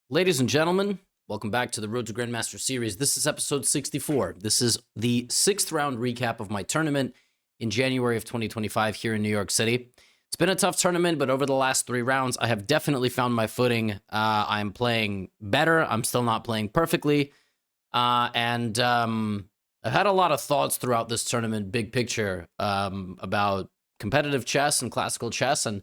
Ladies and gentlemen, welcome back to the Road to Grandmaster series. This is episode 64. This is the sixth round recap of my tournament in January of 2025 here in New York City. It's been a tough tournament, but over the last 3 rounds, I have definitely found my footing. I'm playing better. I'm still not playing perfectly. I've had a lot of thoughts throughout this tournament, big picture, about competitive chess and classical chess, and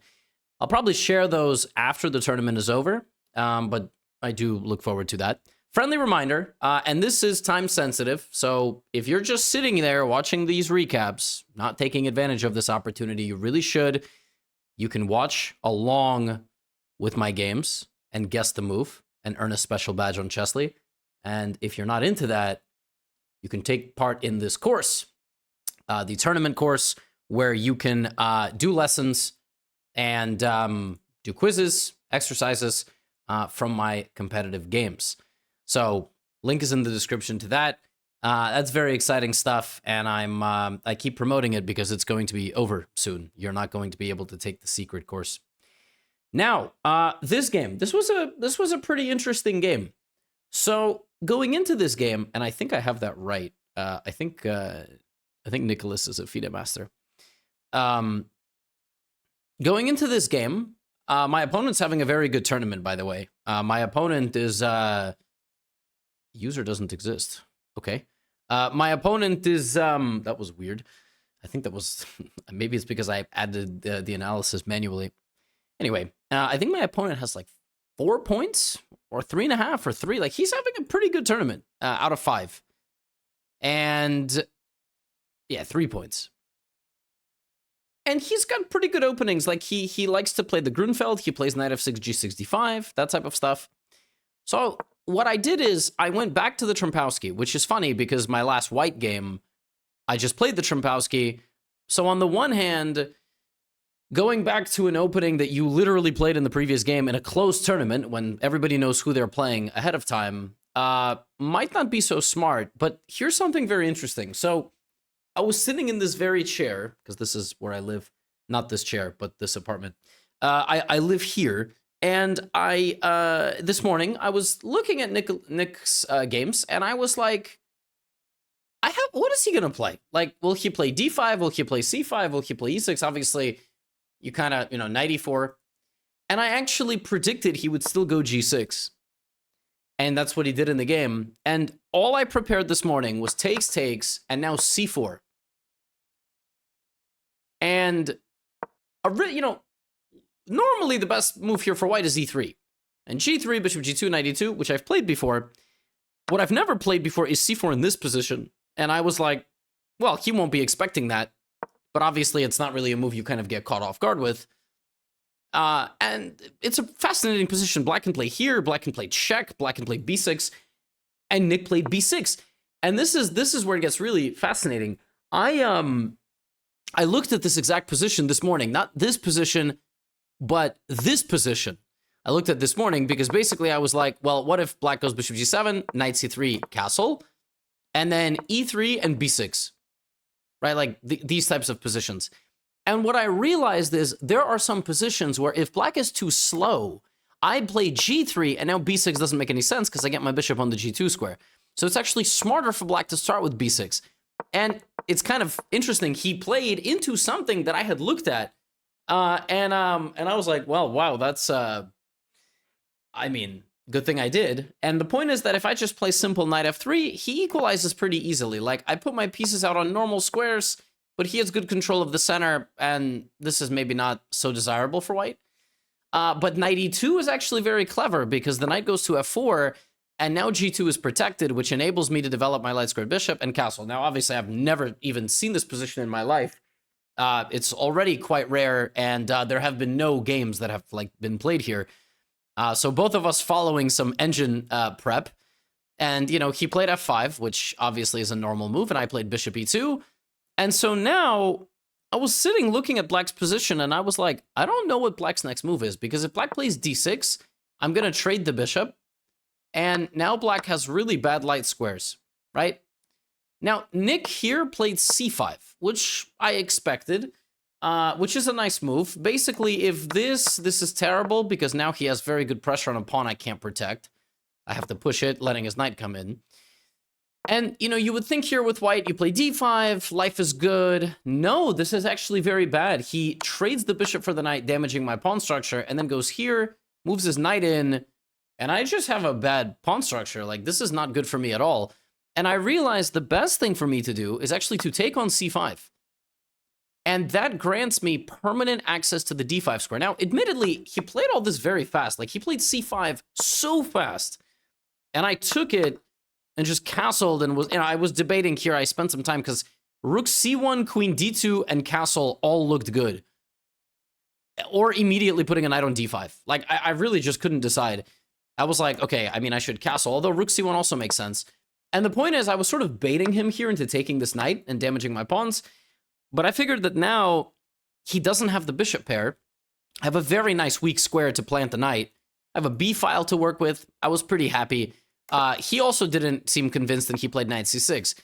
I'll probably share those after the tournament is over, but I do look forward to that. Friendly reminder, and this is time sensitive, so if you're just sitting there watching these recaps, not taking advantage of this opportunity, you really should. You can watch along with my games and guess the move and earn a special badge on Chessly. And if you're not into that, you can take part in this course, the tournament course, where you can do lessons and do quizzes, exercises from my competitive games. So link is in the description to that. That's very exciting stuff, and I keep promoting it because it's going to be over soon. You're not going to be able to take the secret course. Now, this game, this was a pretty interesting game. So going into this game, and I think I have that right. I think Nicholas is a FIDE master. Going into this game, my opponent's having a very good tournament, by the way. My opponent is user doesn't exist. Okay. My opponent is that was weird. I think that was maybe it's because I added the analysis manually. Anyway, I think my opponent has like 4 points or 3.5 or 3. Like, he's having a pretty good tournament out of 5. And yeah, 3 points. And he's got pretty good openings. Like, he likes to play the Grunfeld. He plays knight f6, g65, that type of stuff. So what I did is I went back to the Trompowsky, which is funny because my last white game, I just played the Trompowsky. So on the one hand, going back to an opening that you literally played in the previous game in a closed tournament when everybody knows who they're playing ahead of time, might not be so smart. But here's something very interesting. So I was sitting in this very chair, because this is where I live. Not this chair, but this apartment. I live here, and this morning, I was looking at Nick's games, and I was like, what is he going to play? Like, will he play d5? Will he play c5? Will he play e6? Obviously, you kind of, knight e4. And I actually predicted he would still go g6. And that's what he did in the game. And all I prepared this morning was takes, and now c4. And, normally the best move here for white is e3. And g3, bishop g2, knight e2, which I've played before. What I've never played before is c4 in this position. And I was like, well, he won't be expecting that. But obviously, it's not really a move you kind of get caught off guard with. And it's a fascinating position. Black can play here, black can play check, black can play b6, and Nick played b6. And this is where it gets really fascinating. I looked at this exact position this morning, not this position, but this position. I looked at this morning because basically I was like, well, what if black goes bishop g7, knight c3, castle, and then e3 and b6, right? Like these types of positions. And what I realized is there are some positions where if black is too slow, I play g3 and now b6 doesn't make any sense because I get my bishop on the g2 square. So it's actually smarter for black to start with b6. And it's kind of interesting. He played into something that I had looked at. And I was like, well, wow, that's, good thing I did. And the point is that if I just play simple knight f3, he equalizes pretty easily. Like, I put my pieces out on normal squares, but he has good control of the center, and this is maybe not so desirable for white. But knight e2 is actually very clever because the knight goes to f4, and now g2 is protected, which enables me to develop my light squared bishop and castle. Now, obviously, I've never even seen this position in my life. It's already quite rare, and there have been no games that have been played here. So both of us following some engine prep, and he played f5, which obviously is a normal move, and I played bishop e2. And so now I was sitting looking at black's position, and I was like, I don't know what black's next move is, because if black plays d6, I'm going to trade the bishop, and now black has really bad light squares, right? Now, Nick here played c5, which I expected, which is a nice move. Basically, if this is terrible, because now he has very good pressure on a pawn I can't protect. I have to push it, letting his knight come in. And, you know, you would think here with white, you play d5, life is good. No, this is actually very bad. He trades the bishop for the knight, damaging my pawn structure, and then goes here, moves his knight in, and I just have a bad pawn structure. Like, this is not good for me at all. And I realized the best thing for me to do is actually to take on c5. And that grants me permanent access to the d5 square. Now, admittedly, he played all this very fast. Like, he played c5 so fast. And I took it and just castled and was, you know, I was debating here. I spent some time because rook c1, queen d2, and castle all looked good. Or immediately putting a knight on d5. Like, I really just couldn't decide. I was like, okay, I mean, I should castle, although rook c1 also makes sense. And the point is, I was sort of baiting him here into taking this knight and damaging my pawns. But I figured that now he doesn't have the bishop pair. I have a very nice weak square to plant the knight. I have a b file to work with. I was pretty happy. He also didn't seem convinced, and he played knight c6.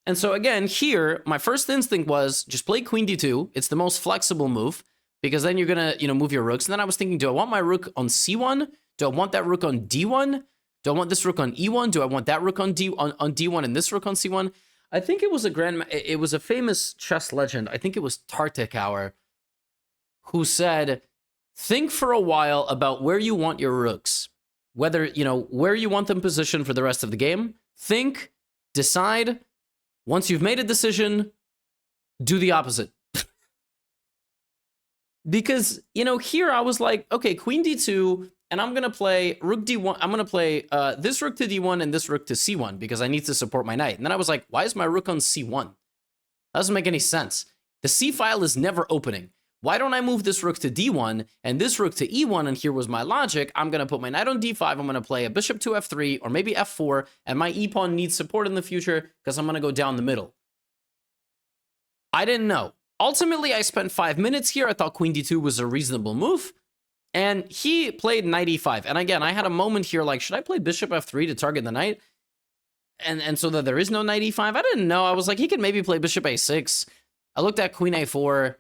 And so again, here, my first instinct was just play queen d2. It's the most flexible move, because then you're gonna, you know, move your rooks. And then I was thinking, do I want my rook on c1? Do I want that rook on d1? Do I want this rook on e1? Do I want that rook on d1 and this rook on c1? I think it was a famous chess legend. I think it was Tartakower, who said, think for a while about where you want your rooks. Whether, you know, where you want them positioned for the rest of the game. Think, decide. Once you've made a decision, do the opposite. Because, you know, here I was like, okay, queen d2, and I'm going to play rook d1. I'm going to play this rook to d1 and this rook to c1 because I need to support my knight. And then I was like, why is my rook on c1? That doesn't make any sense. The c file is never opening. Why don't I move this rook to d1 and this rook to e1? And here was my logic. I'm going to put my knight on d5. I'm going to play a bishop to f3 or maybe f4. And my e-pawn needs support in the future because I'm going to go down the middle. I didn't know. Ultimately, I spent 5 minutes here. I thought queen d2 was a reasonable move. And he played knight e5. And again, I had a moment here like, should I play bishop f3 to target the knight? And so that there is no knight e5? I didn't know. I was like, he could maybe play bishop a6. I looked at queen a4.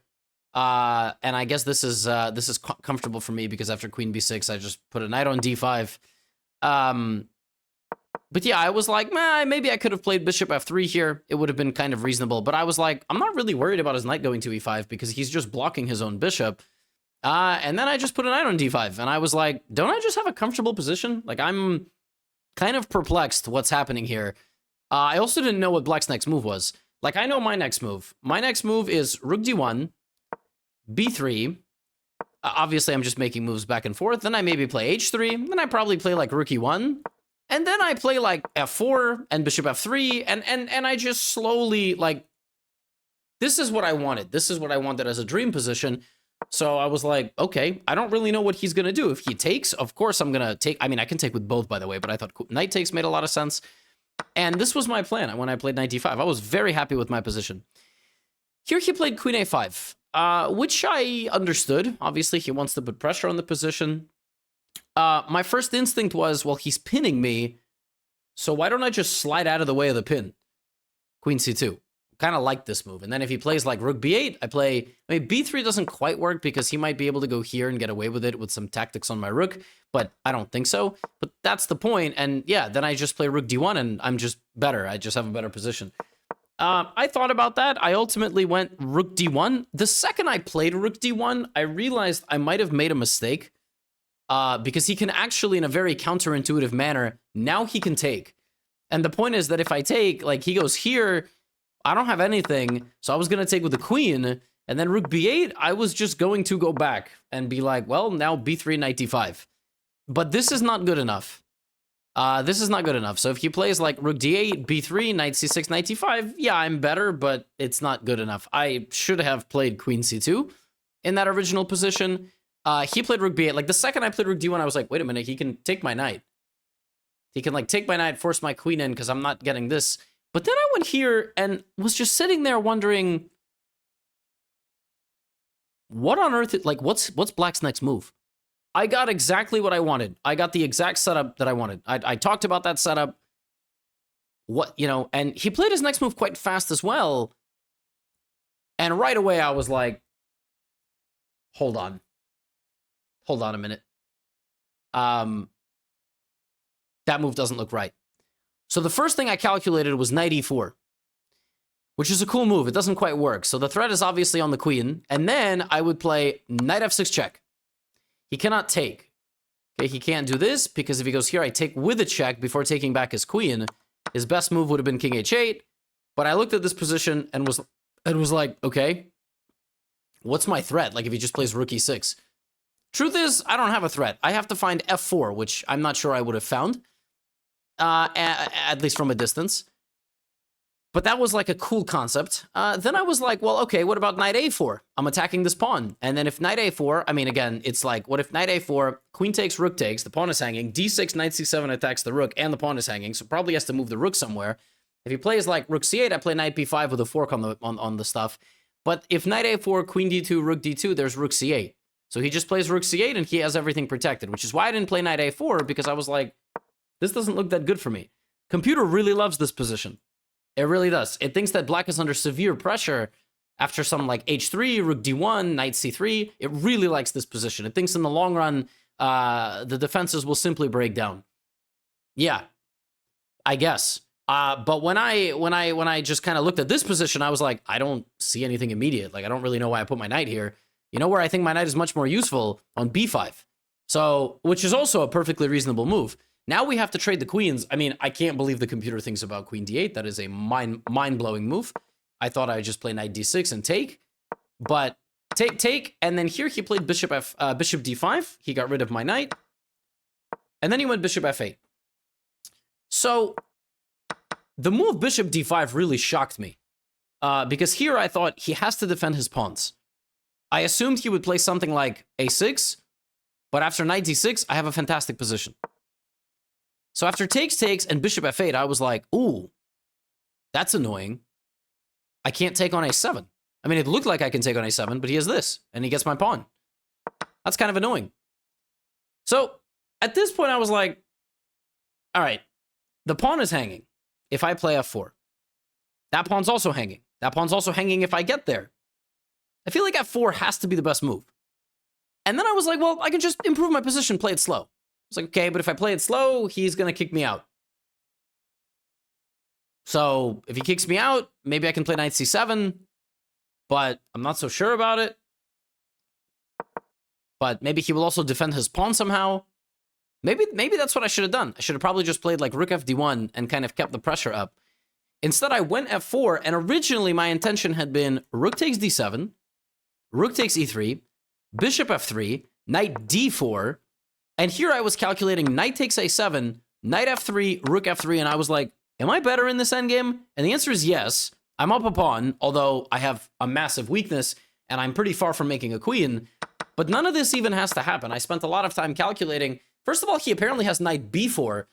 And I guess this is comfortable for me because after queen b6, I just put a knight on d5. But yeah, I was like, maybe I could have played bishop f3 here. It would have been kind of reasonable. But I was like, I'm not really worried about his knight going to e5 because he's just blocking his own bishop. And then I just put a knight on d5. And I was like, don't I just have a comfortable position? Like, I'm kind of perplexed what's happening here. I also didn't know what black's next move was. Like, I know my next move. My next move is rook d1, b3. Obviously, I'm just making moves back and forth. Then I maybe play h3. Then I probably play, like, rook e1. And then I play, like, f4 and bishop f3. And I just slowly, like, this is what I wanted. This is what I wanted as a dream position. So I was like, okay, I don't really know what he's going to do. If he takes, of course I'm going to take. I mean, I can take with both, by the way, but I thought knight takes made a lot of sense. And this was my plan when I played knight d5. I was very happy with my position. Here he played queen a5, which I understood. Obviously, he wants to put pressure on the position. My first instinct was, well, he's pinning me, so why don't I just slide out of the way of the pin? Queen c2. Kind of like this move. And then if he plays like rook b8, I mean, b3 doesn't quite work because he might be able to go here and get away with it with some tactics on my rook, but I don't think so. But that's the point. And yeah, then I just play rook d1 and I'm just better. I just have a better position. I thought about that. I ultimately went rook d1. The second I played rook d1, I realized I might have made a mistake because he can actually, in a very counterintuitive manner, now he can take. And the point is that if I take, like he goes here, I don't have anything, so I was going to take with the queen, and then rook b8, I was just going to go back and be like, well, now b3, knight d5. But this is not good enough. This is not good enough. So if he plays like rook d8, b3, knight c6, knight d5, yeah, I'm better, but it's not good enough. I should have played queen c2 in that original position. He played rook b8. Like, the second I played rook d1, I was like, wait a minute, he can take my knight. He can, like, take my knight, force my queen in, because I'm not getting this. But then I went here and was just sitting there wondering, what on earth, like, what's black's next move? I got exactly what I wanted. I got the exact setup that I wanted. I talked about that setup. What, you know, and he played his next move quite fast as well. And right away I was like, hold on. Hold on a minute. That that move doesn't look right. So the first thing I calculated was knight e4, which is a cool move. It doesn't quite work. So the threat is obviously on the queen. And then I would play knight f6 check. He cannot take. Okay, he can't do this because if he goes here, I take with a check before taking back his queen. His best move would have been king h8. But I looked at this position and was like, okay, what's my threat? Like if he just plays rook e6. Truth is, I don't have a threat. I have to find f4, which I'm not sure I would have found, at least from a distance. But that was like a cool concept. Then I was like, well, okay, what about knight a4? I'm attacking this pawn. And then if knight a4, I mean, again, it's like, what if knight a4, queen takes, rook takes, the pawn is hanging, d6, knight c7 attacks the rook, and the pawn is hanging, so probably has to move the rook somewhere. If he plays like rook c8, I play knight b5 with a fork on the stuff. But if knight a4, queen d2, rook d2, there's rook c8. So he just plays rook c8 and he has everything protected, which is why I didn't play knight a4, because I was like, this doesn't look that good for me. Computer really loves this position. It really does. It thinks that black is under severe pressure after some like h3, rook d1, knight c3. It really likes this position. It thinks in the long run, the defenses will simply break down. Yeah, I guess. But when I just kind of looked at this position, I was like, I don't see anything immediate. Like, I don't really know why I put my knight here. You know where I think my knight is much more useful? On b5. So, which is also a perfectly reasonable move. Now we have to trade the queens. I mean, I can't believe the computer thinks about queen d8. That is a mind-blowing move. I thought I'd just play knight d6 and take. But take, and then here he played bishop d5. He got rid of my knight. And then he went bishop f8. So the move bishop d5 really shocked me. Because here I thought he has to defend his pawns. I assumed he would play something like a6, but after knight d6, I have a fantastic position. So after takes, and bishop f8, I was like, ooh, that's annoying. I can't take on a7. I mean, it looked like I can take on a7, but he has this, and he gets my pawn. That's kind of annoying. So at this point, I was like, all right, the pawn is hanging if I play f4. That pawn's also hanging. That pawn's also hanging if I get there. I feel like f4 has to be the best move. And then I was like, well, I can just improve my position, play it slow. I was like, okay, but if I play it slow, he's going to kick me out. So if he kicks me out, maybe I can play knight c7, but I'm not so sure about it. But maybe he will also defend his pawn somehow. Maybe that's what I should have done. I should have probably just played like rook fd1 and kind of kept the pressure up. Instead, I went f4, and originally my intention had been rook takes d7, rook takes e3, bishop f3, knight d4, and here I was calculating knight takes a7, knight f3, rook f3, and I was like, am I better in this endgame? And the answer is yes. I'm up a pawn, although I have a massive weakness, and I'm pretty far from making a queen, but none of this even has to happen. I spent a lot of time calculating. First of all, he apparently has knight b4,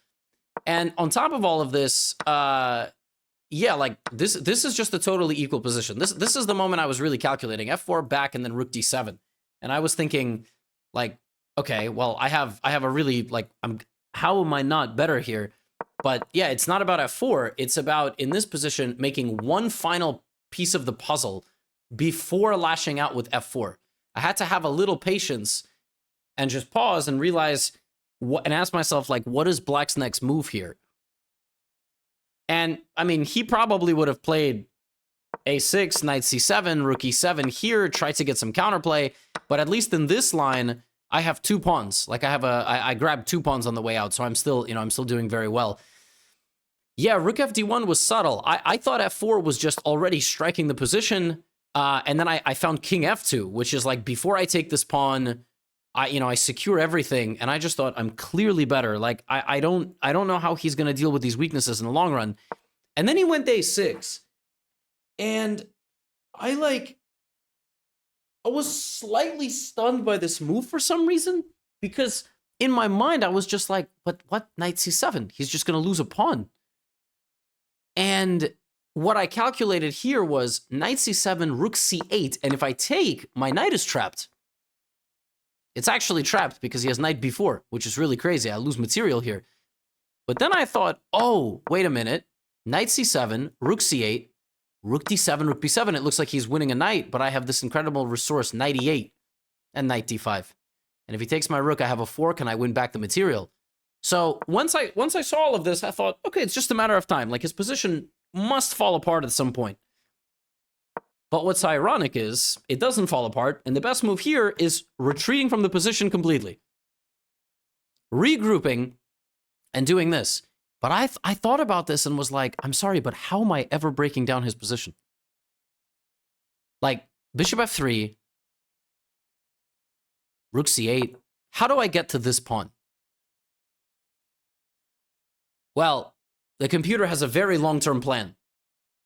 and on top of all of this, yeah, like this is just a totally equal position. This is the moment I was really calculating. f4 back and then rook d7. And I was thinking, like, okay, well, I have a really, like, how am I not better here? But yeah, it's not about f4. It's about, in this position, making one final piece of the puzzle before lashing out with f4. I had to have a little patience and just pause and realize, and ask myself, like, what is black's next move here? And, I mean, he probably would have played a6, knight c7, rook e7 here, try to get some counterplay. But at least in this line, I have two pawns. Like, I grabbed two pawns on the way out, so I'm still, I'm still doing very well. Yeah, rook fd1 was subtle. I thought f4 was just already striking the position. And then I found king f2, which is like, before I take this pawn, I secure everything, and I just thought I'm clearly better. Like, I don't know how he's gonna deal with these weaknesses in the long run. And then he went a6, and I was slightly stunned by this move for some reason, because in my mind I was just like, but what, knight c7? He's just gonna lose a pawn. And what I calculated here was knight c7, rook c8, and if I take, my knight is trapped. It's actually trapped because he has knight b4, which is really crazy. I lose material here. But then I thought, oh, wait a minute. Knight c7, rook c8, rook d7, rook b7. It looks like he's winning a knight, but I have this incredible resource, knight e8 and knight d5. And if he takes my rook, I have a fork and I win back the material. So once I saw all of this, I thought, okay, it's just a matter of time. Like his position must fall apart at some point. But what's ironic is it doesn't fall apart, and the best move here is retreating from the position completely, regrouping, and doing this. But I thought about this and was like, I'm sorry, but how am I ever breaking down his position? Like bishop f3, rook c8. How do I get to this pawn? Well, the computer has a very long-term plan.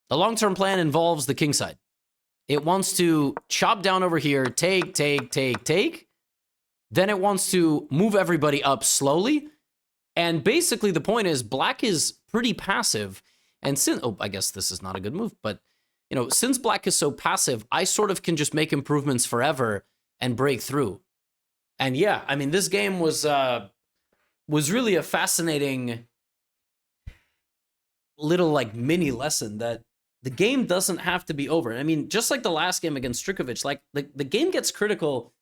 The long-term plan involves the king side. It wants to chop down over here, take. Then it wants to move everybody up slowly. And basically the point is black is pretty passive. And since, oh, I guess this is not a good move, but you know, since black is so passive, I sort of can just make improvements forever and break through. And yeah, I mean, this game was really a fascinating little like mini lesson that the game doesn't have to be over. I mean, just like the last game against Strikovic, like the game gets critical,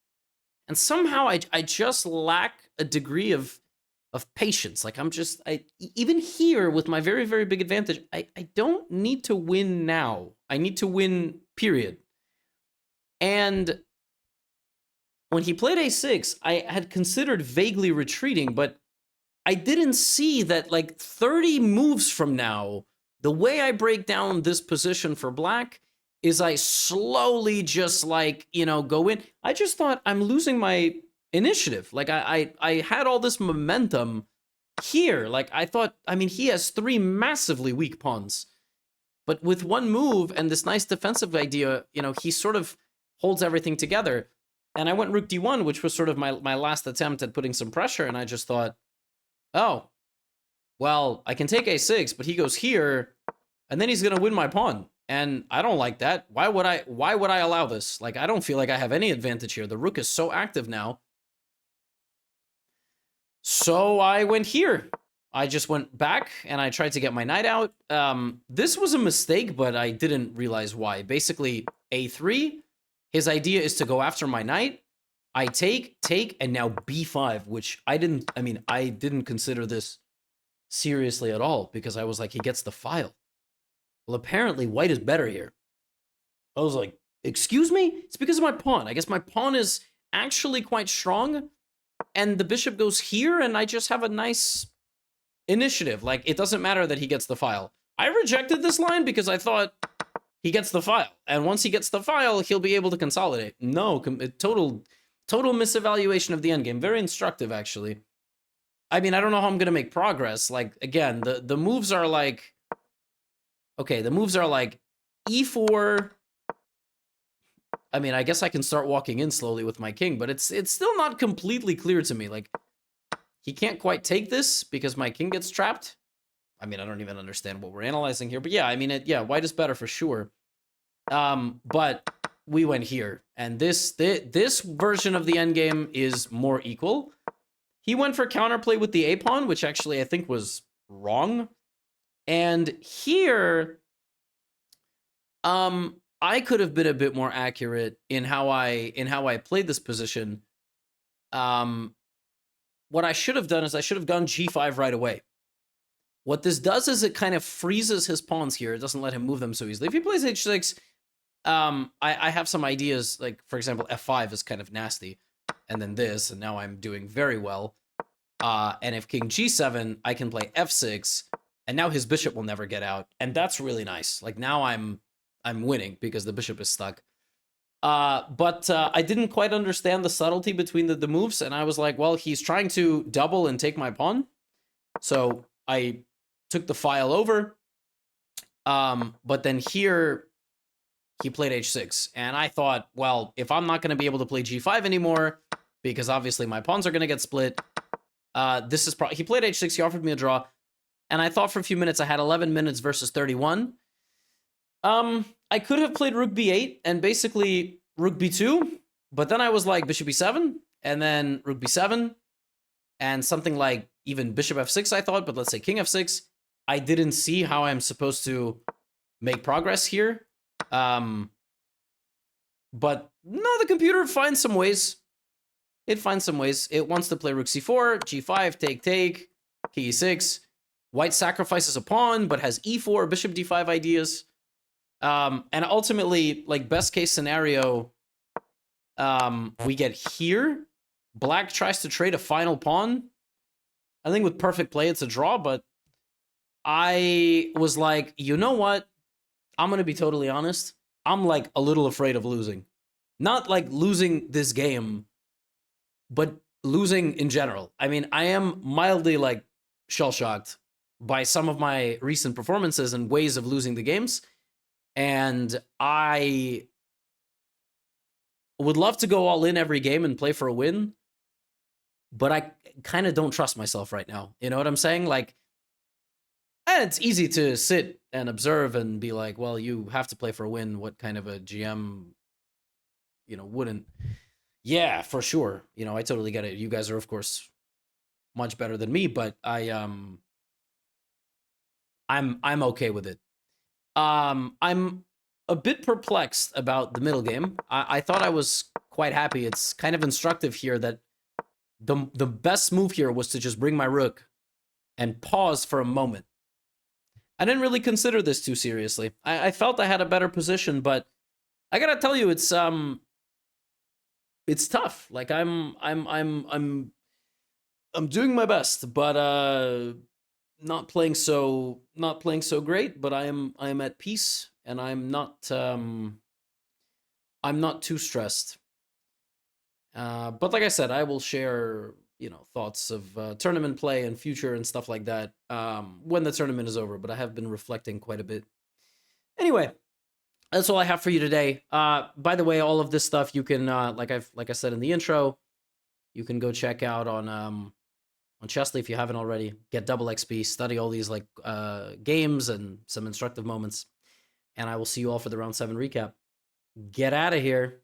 and somehow I just lack a degree of patience. Like even here with my very, very big advantage, I don't need to win now. I need to win, period. And when he played a6, I had considered vaguely retreating, but I didn't see that like 30 moves from now, the way I break down this position for black is I slowly just like, you know, go in. I just thought I'm losing my initiative. Like I had all this momentum here. Like I thought, I mean, he has 3 massively weak pawns, but with one move and this nice defensive idea, you know, he sort of holds everything together. And I went rook d1, which was sort of my last attempt at putting some pressure. And I just thought, oh, well, I can take a6, but he goes here, and then he's going to win my pawn. And I don't like that. Why would I allow this? Like, I don't feel like I have any advantage here. The rook is so active now. So I went here. I just went back, and I tried to get my knight out. This was a mistake, but I didn't realize why. Basically, a3, his idea is to go after my knight. I take, and now b5, which I didn't consider this seriously at all, because I was like, he gets the file. Well, apparently white is better here. I was like, excuse me? It's because of my pawn. I guess my pawn is actually quite strong, and the bishop goes here, and I just have a nice initiative. Like, it doesn't matter that he gets the file. I rejected this line because I thought he gets the file, and once he gets the file, he'll be able to consolidate. No, total misevaluation of the endgame. Very instructive, actually. I mean, I don't know how I'm going to make progress. Like, again, the moves are like... Okay, the moves are like e4. I mean, I guess I can start walking in slowly with my king, but it's still not completely clear to me. Like, he can't quite take this because my king gets trapped. I mean, I don't even understand what we're analyzing here. But yeah, I mean, yeah, white is better for sure. But we went here. And this version of the endgame is more equal. He went for counterplay with the a-pawn, which actually I think was wrong. And here, I could have been a bit more accurate in how I played this position. What I should have done is I should have gone g5 right away. What this does is it kind of freezes his pawns here. It doesn't let him move them so easily. If he plays h6, I have some ideas. Like, for example, f5 is kind of nasty. And then this, and now I'm doing very well. And if king g7, I can play f6. And now his bishop will never get out. And that's really nice. Like, now I'm winning because the bishop is stuck. But I didn't quite understand the subtlety between the moves. And I was like, well, he's trying to double and take my pawn. So I took the file over. But then here, he played h6. And I thought, well, if I'm not going to be able to play g5 anymore, because obviously my pawns are going to get split, this is probably... He played h6. He offered me a draw. And I thought for a few minutes, I had 11 minutes versus 31. I could have played rook b8 and basically rook b2, but then I was like bishop e7, and then rook b7, and something like even bishop f6, I thought, but let's say king f6. I didn't see how I'm supposed to make progress here. But no, the computer finds some ways. It finds some ways. It wants to play rook c4, g5, take. king e6. White sacrifices a pawn, but has e4, bishop d5 ideas. And ultimately, like, best case scenario, we get here. Black tries to trade a final pawn. I think with perfect play, it's a draw, but I was like, you know what? I'm going to be totally honest. I'm like a little afraid of losing. Not like losing this game, but losing in general. I mean, I am mildly like shell-shocked by some of my recent performances and ways of losing the games. And I would love to go all in every game and play for a win, but I kind of don't trust myself right now. You know what I'm saying? Like, and it's easy to sit and observe and be like, well, you have to play for a win. What kind of a GM, wouldn't? Yeah, for sure. I totally get it. You guys are, of course, much better than me, but I'm okay with it. I'm a bit perplexed about the middle game. I thought I was quite happy. It's kind of instructive here that the best move here was to just bring my rook and pause for a moment. I didn't really consider this too seriously. I felt I had a better position, but I gotta tell you, it's tough. Like I'm doing my best, but not playing so great. But I am at peace, and I'm not too stressed. But like I said, I will share thoughts of tournament play and future and stuff like that when the tournament is over. But I have been reflecting quite a bit. Anyway, that's all I have for you today. By the way, all of this stuff you can like I said in the intro, you can go check out on Chessly if you haven't already. Get double XP, study all these like games and some instructive moments. And I will see you all for the round 7 recap. Get out of here.